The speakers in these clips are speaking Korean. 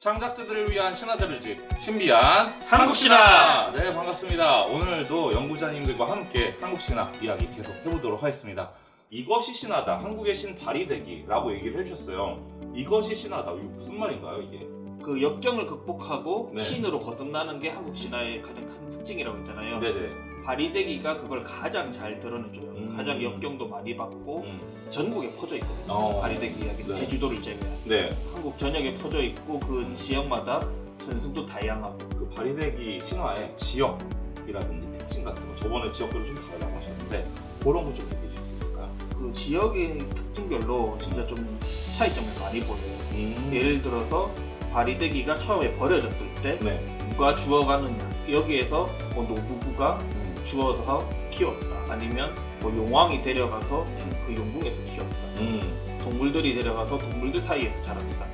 창작자들을 위한 신화들을 집 신비한 한국신화! 네, 반갑습니다. 오늘도 연구자님들과 함께 한국신화 이야기 계속 해보도록 하겠습니다. 이것이 신화다, 한국의 신 바리대기라고 얘기를 해주셨어요. 이것이 신화다, 이게 무슨 말인가요 이게? 그 역경을 극복하고 네. 신으로 거듭나는 게 한국 신화의 가장 큰 특징이라고 했잖아요. 네네. 바리대기가 그걸 가장 잘 드러내줘요. 음. 가장 역경도 많이 받고 전국에 퍼져 있거든요. 어. 바리대기 이야기는 네. 제주도를 제외한 네. 한국 전역에 퍼져 있고 그 음. 지역마다 전승도 다양하고. 그 바리대기 신화의 지역이라든지 특징 같은 거 저번에 지역별로 좀 다르다고 하셨는데 그런 거 좀 얘기해 주실 수 있을까요? 그 지역의 특징별로 진짜 좀 차이점이 많이 보여요. 예를 들어서 바리대기가 처음에 버려졌을 때 네. 누가 주워가느냐, 여기에서 뭐 노부부가 주워서 키웠다, 아니면 뭐 용왕이 데려가서 그 용궁에서 키웠다, 동물들이 데려가서 동물들 사이에서 자랐다,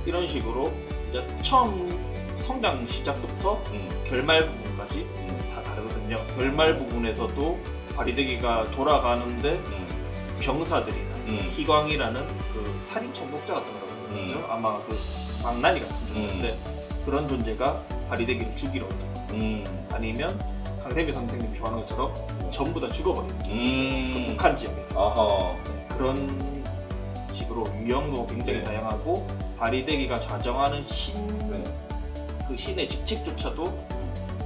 이런 식으로 이제 처음 성장 시작부터 결말 부분까지 다 다르거든요. 결말 부분에서도 바리대기가 돌아가는데 병사들이나 희광이라는 그 살인 청독자 같은 거거든요. 아마 그 망나니 같은 존재인데 그런 존재가 바리대기를 죽이러 온다. 아니면 강세미 선생님이 좋아하는 것처럼 전부 다 죽어버리는 그 북한 지역에서. 아하. 그런 식으로 유형도 굉장히 네. 다양하고, 바리대기가 좌정하는 네. 그 신의 직책조차도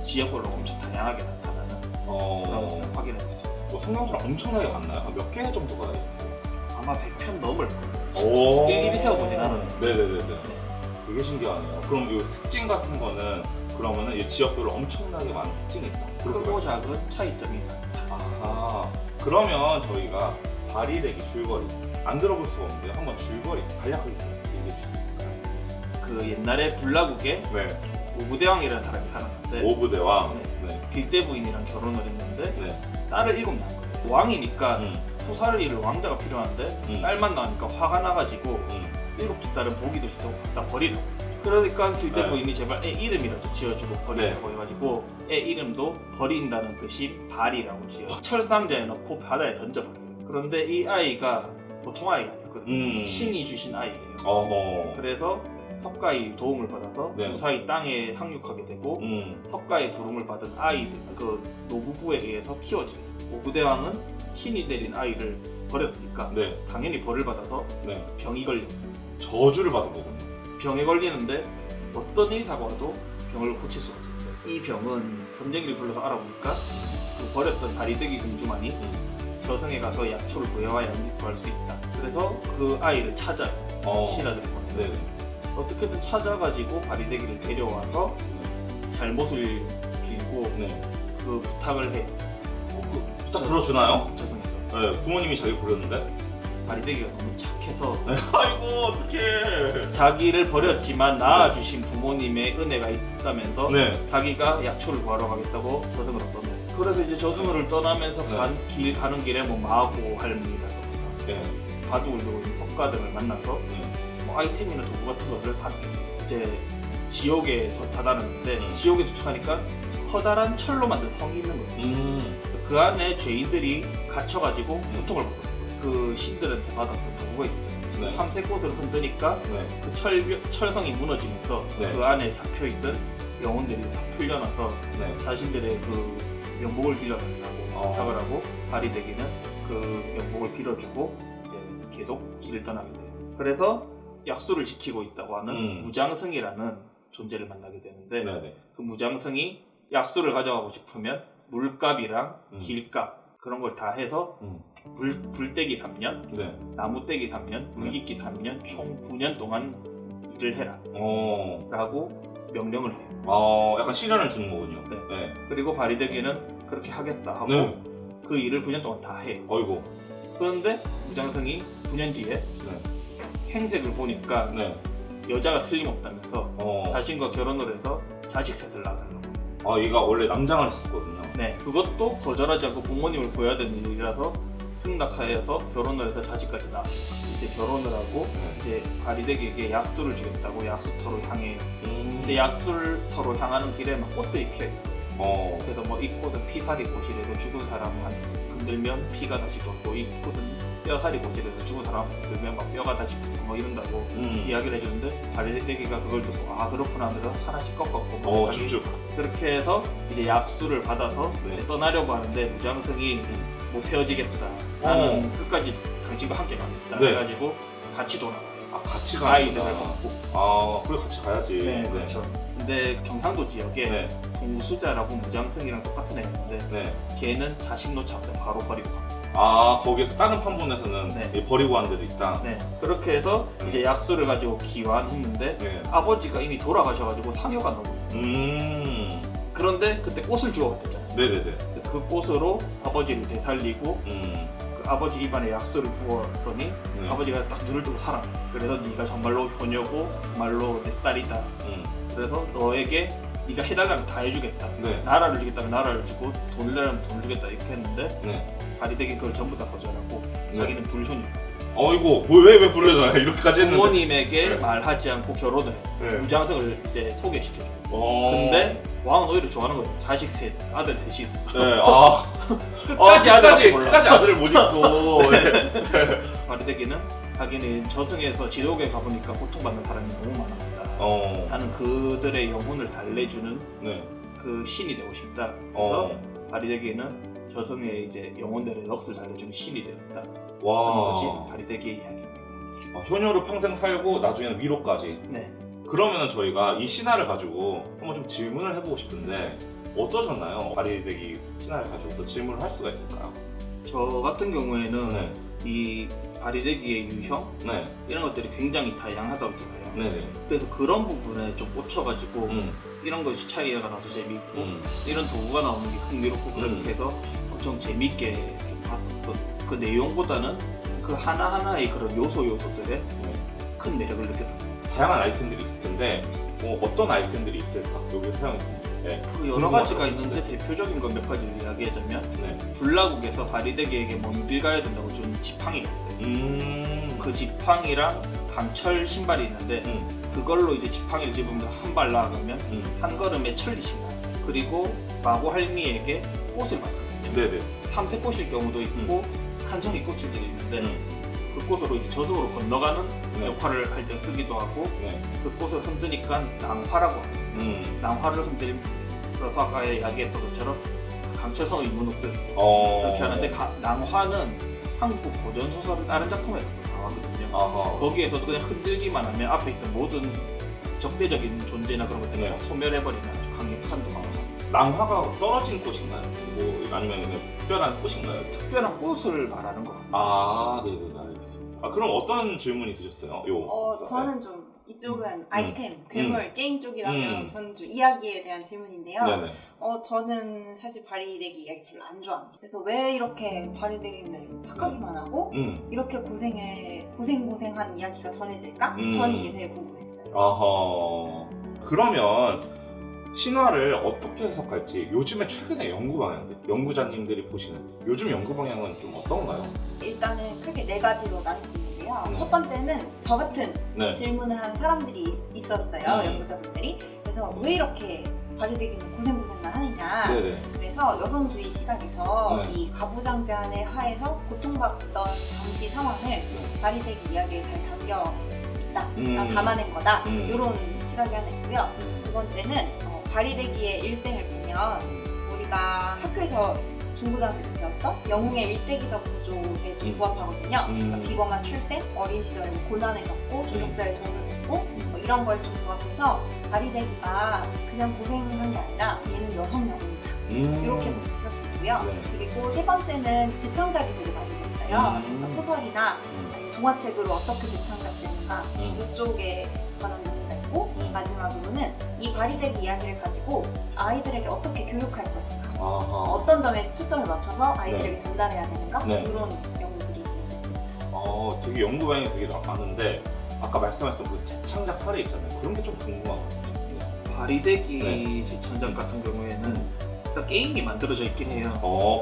지역별로 엄청 다양하게 나타나는 그런 것을 확인할 수 있어요. 뭐 성경처럼 엄청나게 많나요? 한 몇 개 정도가 있고? 아마 100편 넘을 거예요. 오. 일일이 세워보진 않았는데. 네네네네. 되게 신기하네요. 그럼 이 특징 같은 거는 그러면은 이 지역별로 엄청나게 많은 특징이 있다. 크고 작은 차이점이 있다. 아하. 그러면 저희가 바리대기 줄거리 안 들어볼 수가 없는데요. 한번 줄거리 간략하게 얘기해 주실 수 있을까요? 그 옛날에 불나국에 네. 오부대왕이라는 사람이 살았는데 오부대왕. 네. 길대 부인이랑 결혼을 했는데 네. 딸을 7 낳은 거예요. 왕이니까 음. 후사를 이룰 왕자가 필요한데 딸만 낳으니까 화가 나가지고 7째 딸은 보기도 싫다고 갖다 버리려고. 그러니까 길대 네. 부인이 제발 애 이름이라도 지어주고 버리라고 해가지고 애 이름도 버린다는 뜻이 발이라고 지어 철상자에 넣고 바다에 던져버려요. 그런데 이 아이가 보통 아이가 아니었거든요. 신이 주신 아이예요. 어허. 그래서 석가의 도움을 받아서 네. 무사히 땅에 상륙하게 되고 석가의 부름을 받은 아이들, 그 노부부에 의해서 키워집니다. 오부대왕은 신이 내린 아이를 버렸으니까 네. 당연히 벌을 받아서 네. 병이 걸립니다. 저주를 받은 거군요. 병에 걸리는데 어떤 의사가 와도 병을 고칠 수가 없었어요. 이 병은 점쟁이를 불러서 알아보니까 그 버렸던 바리대기 공주만이 저승에 가서 약초를 구해와야 구할 수 있다. 그래서 그 아이를 찾아요. 신하들이 보내요. 네네. 어떻게든 찾아가지고 바리대기를 데려와서 잘못을 빌고 네. 그 부탁을 해요. 그 부탁 들어주나요? 저승에서. 네. 부모님이 자기 부르는데. 바리대기가 너무 착해서 아이고 어떡해. 자기를 버렸지만 낳아주신 부모님의 은혜가 있다면서 네. 자기가 약초를 구하러 가겠다고 저승으로 떠나요. 그래서 이제 저승으로 떠나면서 길 가는 길에 뭐 마고 할머니라든가 네. 바둑을 두고 있는 석가들을 만나서 네. 뭐 아이템이나 도구 같은 것들을 받게 돼요. 이제 지옥에 다다르는데 지옥에 도착하니까 커다란 철로 만든 성이 있는 거예요. 그 안에 죄인들이 갇혀가지고 고통을 받고 있는 거예요. 그 신들한테 받았던 도구가 있죠. 네. 삼색꽃을 흔드니까 네. 그 철성이 무너지면서 네. 그 안에 잡혀있던 영혼들이 다 풀려나서 네. 자신들의 그 명복을 빌려달라고 부탁을 하고 바리대기는 그 명복을 빌어주고 이제 계속 길을 떠나게 돼요. 그래서 약수를 지키고 있다고 하는 무장승이라는 존재를 만나게 되는데 네네. 그 무장승이 약수를 가져가고 싶으면 물값이랑 길값 그런 걸 다 해서 불떼기 3년, 네. 나무떼기 3년, 물깃기 3년, 총 9년 동안 일을 해라 라고 명령을 해요. 약간 시련을 주는 거군요. 네. 네. 그리고 바리대기는 그렇게 하겠다 하고 네. 그 일을 9년 동안 다 해요. 어이구. 그런데 무장승이 9년 뒤에 행색을 보니까 네. 여자가 틀림없다면서 자신과 결혼을 해서 자식 셋을 낳아달라고. 얘가 원래 남장을 했었거든요. 네, 그것도 거절하지 않고 부모님을 보여야 되는 일이라서 승낙하여서 결혼을 해서 자식까지 낳았어요. 이제 결혼을 하고 이제 바리대기에게 약수를 주겠다고 약수터로 향해요. 근데 약수터로 향하는 길에 막 꽃들이 피어있어요. 그래서 뭐 이 꽃은 피사리 꽃이래도 죽은 사람한테 건들면 피가 다시 돌고, 이 꽃은 뼈살이 고질해서 죽은 사람 들면 막 뼈가 다시 붙고 뭐 이런다고 이야기를 해주는데 바리대기가 그걸 듣고 아 그렇구나 하면서 하나씩 꺾었고 쭉쭉. 그렇게 해서 이제 약수를 받아서 네. 이제 떠나려고 하는데 무장승이 못 헤어지겠다. 나는 끝까지 당신과 함께 가겠다. 네. 해가지고 같이 돌아가요. 아 같이 아이들을 가야 갖고. 아 그래 같이 가야지. 네, 그렇죠. 근데 경상도 지역에 네. 동수자라고 무장승이랑 똑같은 애였는데 네. 걔는 자식 놓자마자 바로 버리고 갑니다. 아 거기에서 다른 판본에서는 네. 이 버리고 간 데도 있다. 네. 그렇게 해서 이제 약수를 가지고 귀환했는데 네. 아버지가 이미 돌아가셔가지고 상여가 너무 그런데 그때 꽃을 주워왔잖아요. 네네네. 그 꽃으로 아버지를 되살리고 그 아버지 입안에 약수를 부었더니 네. 아버지가 딱 눈을 뜨고 살아. 그래서 네가 정말로 효녀고 정말로 내 딸이다. 그래서 너에게 네가 해달라면 다 해주겠다. 네. 나라를 주겠다면 나라를 주고 돈을 내라면 돈을 주겠다 이렇게 했는데 네. 바리대기 그걸 전부 다 거절하고 네. 자기는 불효녀. 어이구 왜 불러줘요? 이렇게까지 했는데. 부모님에게 네. 말하지 않고 결혼을 해. 네. 무장승을 이제 소개시켜줘. 어. 근데 왕은 오히려 좋아하는 거예요. 자식 셋, 아들 셋이 있었어. 네. 아. 끝까지 아들을 몰라. 끝까지 아들을 못 잊고. 바리대기는 자기는 저승에서 지옥에 가보니까 고통받는 사람이 너무 많았다. 나는 그들의 영혼을 달래주는 네. 그 신이 되고 싶다. 그래서 바리대기는 저승의 이제 영혼들의 넋을 달래주는 신이 되었다. 하는 것이 와. 바리대기의 이야기입니다. 효녀로 평생 살고 나중에는 위로까지. 네. 그러면은 저희가 이 신화를 가지고 한번 좀 질문을 해보고 싶은데 어떠셨나요? 바리대기 신화를 가지고 또 질문을 할 수가 있을까요? 저 같은 경우에는 네. 이 바리대기의 유형 네. 이런 것들이 굉장히 다양하다고 생각해요. 네네. 그래서 그런 부분에 좀 꽂혀가지고 이런 것이 차이가 나서 재밌고 이런 도구가 나오는 게 흥미롭고 그렇게 해서 엄청 재밌게 좀 봤었던 그 내용보다는 그 하나하나의 그런 요소들에 큰 매력을 느꼈던 다양한 아이템들이 있을 텐데 어떤 아이템들이 있을까? 여기 사용. 네. 그 여러 가지가 있는데 대표적인 건 몇 가지 이야기하자면 네. 불라국에서 바리대기에게 먼길 가야 된다고 준 지팡이가 있어요. 그 지팡이랑 강철 신발이 있는데 그걸로 이제 지팡이를 집으면 한 발 나아가면 한 걸음에 천리씩 나요. 그리고 마고 할미에게 꽃을 받거든요. 네네. 삼색꽃일 경우도 있고 한송이 꽃들이 있는데 그 꽃으로 이제 저승으로 건너가는 역할을 할 때 쓰기도 하고 네. 그 꽃을 흔드니까 낭화라고 합니다. 낭화를 흔들면서 아까 이야기했던 것처럼 강철성의 문옥들 그렇게 하는데 낭화는 한국 고전 소설의 다른 작품에서 나왔거든요. 아하. 거기에서도 그냥 흔들기만 하면 앞에 있던 모든 적대적인 존재나 그런 것들을 다 소멸해버리는 아주 강력한 도망가. 낭화가 떨어진 꽃인가요? 뭐 아니면 그냥 특별한 꽃인가요? 특별한 꽃을 말하는 것 같아요. 아, 네네, 알겠습니다. 아, 그럼 어떤 질문이 드셨어요? 저는 좀 이쪽은 아이템, 괴물, 게임 쪽이라면 저는 좀 이야기에 대한 질문인데요. 네네. 저는 사실 바리대기 이야기 별로 안 좋아합니다. 그래서 왜 이렇게 바리대기는 착하기만 하고 이렇게 고생한 이야기가 전해질까? 저는 이게 제일 궁금했어요. 아하. 그러면 신화를 어떻게 해석할지 요즘에 최근에 연구자님들이 보시는 요즘 연구 방향은 좀 어떤가요? 일단은 크게 4가지로 나눌 수 있는데요. 첫 번째는 저 같은 질문을 하는 사람들이 있었어요. 연구자분들이. 그래서 왜 이렇게 바리대기는 고생만 하느냐. 네네. 그래서 여성주의 시각에서 이 가부장제한에 하에서 고통받던 당시 상황을 바리대기 이야기에 잘 담겨 있다. 담아낸 거다. 이런 시각이 하나 있고요. 두 번째는 바리대기의 일생을 보면 우리가 학교에서 중고등학교 때 배웠던 영웅의 일대기적 구조에 좀 부합하거든요. 그러니까 비범한 출생, 어린 시절 고난을 겪고 조력자의 도움을 받고 뭐 이런 거에 좀 부합해서 바리대기가 그냥 고생한 게 아니라 얘는 여성 영웅이다. 이렇게 보는 시각도 있고요. 그리고 세 번째는 재창작이 되게 많이 됐어요. 그래서 소설이나 동화책으로 어떻게 재창작되는가 이쪽에 관한 논의가 있고 마지막으로는 이 바리대기 이야기를 가지고 아이들에게 어떻게 교육할 것인가 어떤 점에 초점을 맞춰서 아이들에게 전달해야 되는가 이런 연구들이 진행됐습니다. 되게 연구 방향이 되게 많은데 아까 말씀하셨던 그 재창작 사례 있잖아요. 그런 게 좀 궁금하거든요. 바리대기 재창작 같은 경우에는 일단 게임이 만들어져 있긴 해요.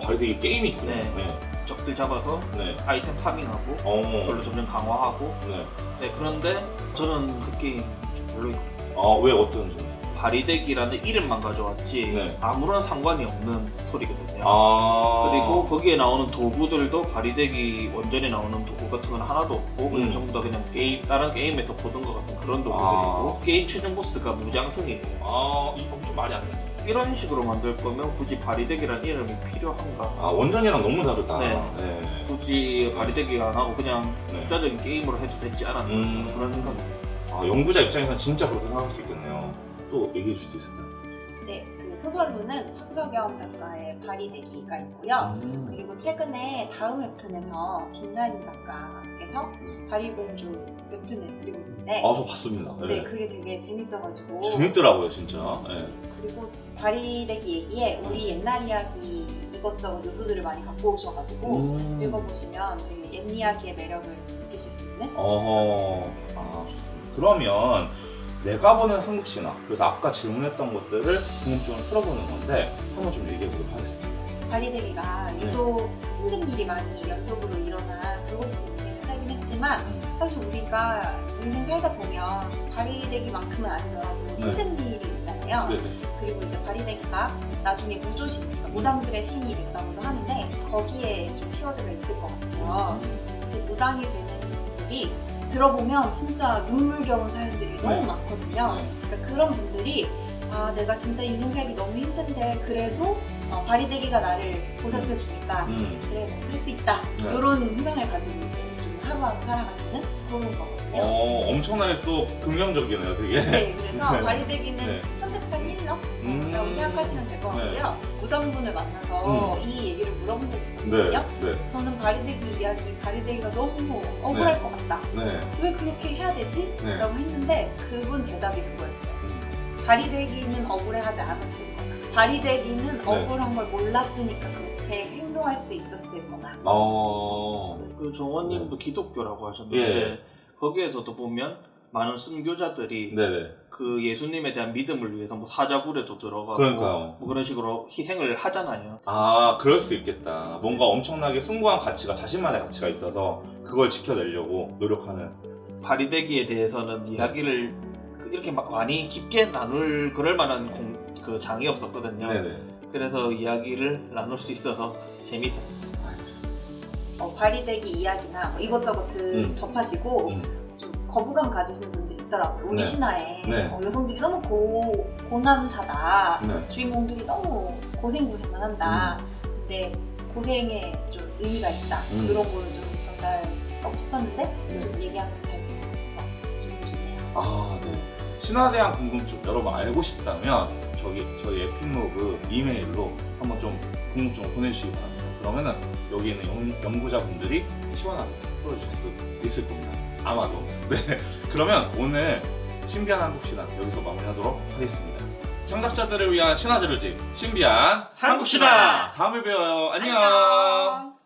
바리대기 게임이 있군요. 네. 적들 잡아서 아이템 파밍하고 그걸로 점점 강화하고 그런데 저는 그 게임 좀 별로이거든요. 왜 어떤 점? 바리대기라는 이름만 가져왔지 네. 아무런 상관이 없는 스토리거든요. 아. 그리고 거기에 나오는 도구들도 바리대기 원전에 나오는 도구 같은 건 하나도 없고 그냥 전부 다 그냥 다른 게임에서 보던 것 같은 그런 도구들이고 게임 최종 보스가 무장승이에요. 이거 좀 말이 안 돼. 이런 식으로 만들 거면 굳이 바리대기라는 이름이 필요한가? 원전이랑 너무 다르다. 네. 굳이 바리대기가 안 하고 그냥 네. 투자적인 게임으로 해도 되지 않았나 그런 생각. 연구자 입장에서는 진짜 그렇게 생각할 수 있겠네요. 또 얘기해 줄 수 있을까요? 네, 그 소설로는 황석영 작가의 바리대기가 있고요. 그리고 최근에 다음 웹툰에서 김나인 작가께서 바리공주 웹툰을 그리고 있는데 저 봤습니다. 네, 그게 되게 재밌어가지고 재밌더라고요, 진짜. 네. 그리고 바리대기 얘기에 우리 옛날 이야기 이것저것 요소들을 많이 갖고 오셔가지고 읽어보시면 되게 옛 이야기의 매력을 느끼실 수 있는 좋습니다. 그러면 내가 보는 한국 신화, 그래서 아까 질문했던 것들을 궁금증을 풀어보는 건데 한번 좀 얘기해 보도록 하겠습니다. 바리대기가 유독 힘든 일이 많이 연속으로 일어난 굴곡진 인생을 살긴 했지만 사실 우리가 인생 살다 보면 바리대기만큼은 아니더라도 힘든 일이 있잖아요. 네네. 그리고 이제 바리대기가 나중에 무조신, 그러니까 무당들의 신이 됐다고도 하는데 거기에 좀 키워드가 있을 것 같아요. 이제 무당이 되는 분들이 들어보면 진짜 눈물겨운 사연들이 너무 많거든요. 그러니까 그런 분들이 내가 진짜 인생 살기 너무 힘든데 그래도 바리대기가 나를 보살펴 주니까 그래 살 수 있다 이런 희망을 가지고 좀 하루하루 살아가시는 그런 거거든요. 엄청나게 또 긍정적이네요, 되게. 네, 그래서 네. 바리대기는 네. 현대판 힐러라고 생각하시면 될 것 같고요. 무당분을 만나서 이 얘기를 물어본 적이 있었거든요. 네. 저는 바리대기 이야기, 바리대기가 너무 억울할 것 같다. 네. 왜 그렇게 해야 되지? 네. 라고 했는데 그분 대답이 그거였어요. 바리대기는 억울해하지 않았을 거다. 바리대기는 억울한 걸 몰랐으니까 그렇게 행동할 수 있었을 거다. 그 정원님도 기독교라고 하셨는데 예. 거기에서도 보면 많은 순교자들이 네네. 그 예수님에 대한 믿음을 위해서 뭐 사자굴에도 들어가고 그러니까요. 뭐 그런 식으로 희생을 하잖아요. 그럴 수 있겠다. 뭔가 엄청나게 숭고한 가치가, 자신만의 가치가 있어서 그걸 지켜내려고 노력하는. 바리대기에 대해서는 이야기를 이렇게 막 많이 깊게 나눌 그럴 만한 그 장이 없었거든요. 네네. 그래서 이야기를 나눌 수 있어서 재밌었어요. 바리대기 이야기나 뭐 이것저것 접하시고 좀 거부감 가지시는 분들이 있더라고요. 우리 네. 신화에 네. 여성들이 너무 고난사다. 네. 주인공들이 너무 고생을 한다. 근데 고생에 좀 의미가 있다. 이런 거를 좀 전달하고 싶었는데 좀 얘기하면서 잘 들어서 기분이 좋네요. 네. 신화에 대한 궁금증 여러분 알고 싶다면 저희 에픽로그 이메일로 한번 좀 궁금증을 보내주시기 바랍니다. 그러면은 여기 있는 연구자분들이 시원하게 풀어주실 수 있을 겁니다. 아마도. 네. 그러면 오늘 신비한 한국 신화 여기서 마무리하도록 하겠습니다. 창작자들을 위한 신화 자료집 신비한 한국 신화. 다음에 봬요. 안녕.